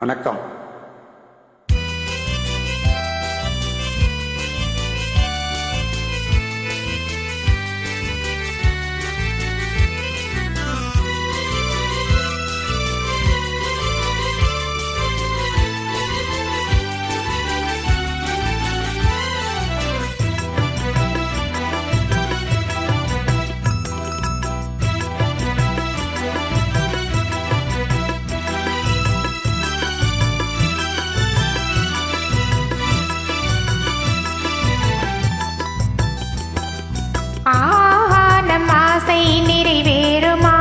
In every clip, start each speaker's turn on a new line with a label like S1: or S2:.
S1: வணக்கம்.
S2: நம் ஆசை நிறைவேறுமா?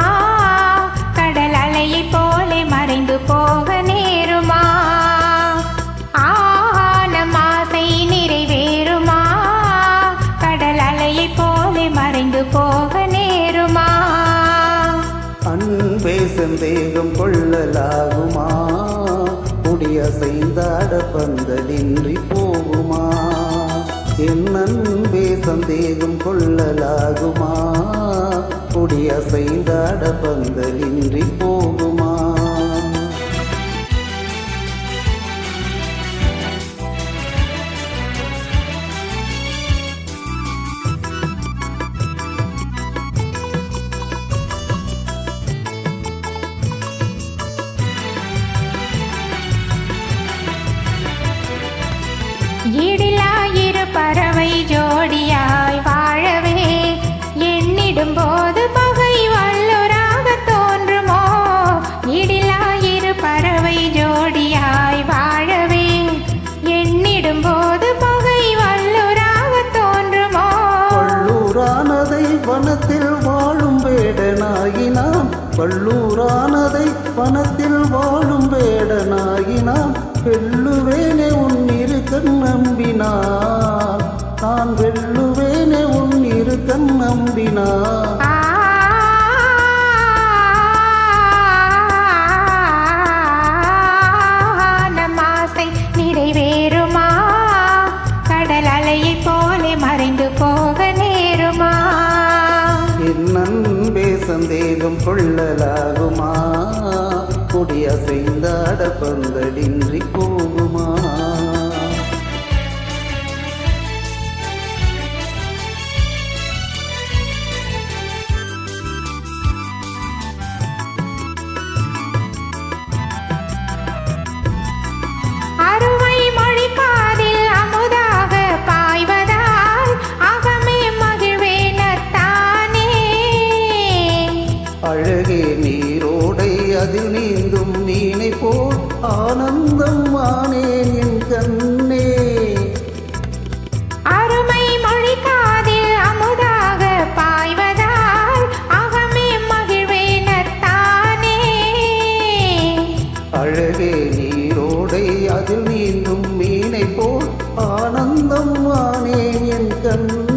S2: கடல் அலையை போலே மறைந்து போக நேருமா? நம் ஆசை நிறைவேறுமா? கடல் அலையை போலே மறைந்து போக நேருமா?
S3: அன்பே சந்தேகம் கொள்ளலாகுமா? முடியசைந்தாட பந்தலின்றி போகுமா? என் அன்பே சந்தேகம் கொள்ளலாகுமா? முடியசைந்தாட பந்தலின்றி போகுமா?
S2: ஈடிலாயிரு பறவை ஜோடியாய் வாழவே எண்ணிடும் போது பகை வல்லுராக தோன்றுமோ? ஈடிலாயிரு பறவை ஜோடியாய் வாழவே எண்ணிடும் போது பகை வல்லுராக தோன்றுமோ?
S3: வல்லூரானதை வனத்தில் வாழும் வேடனாகினான், வல்லூரானதை வனத்தில் வாழும் வேடனாகினான். வெல்லுவேனே உன் இருக்கன் நம்பினான், நான் வெல்லுவேனே உன் இருக்கன் நம்பினான்.
S2: நம் ஆசை நிறைவேறுமா? கடல் அலையை போலே மறைந்து போக நேருமா?
S3: என் அன்பே சந்தேகம் கொள்ளலாகுமா? கொடியசைந்தாட பந்தலின்றி போகுமா?
S2: அருமை மொழி காதில் அமுதாக பாய்வதால் அகமே மகிழ்வேனத்தானே.
S3: அழகே நீரோடை அதில் நீந்தும் மீனை போல் ஆனந்தம் ஆனேன் என் கண்ணே.
S2: அருமை மொழி காதில் அமுதாக பாய்வதால் அகமே மகிழ்வேனத்தானே.
S3: அழகே நீரோடை அதில் நீந்தும் மீனை போல் ஆனந்தம் ஆனேன் என் கண்ணே.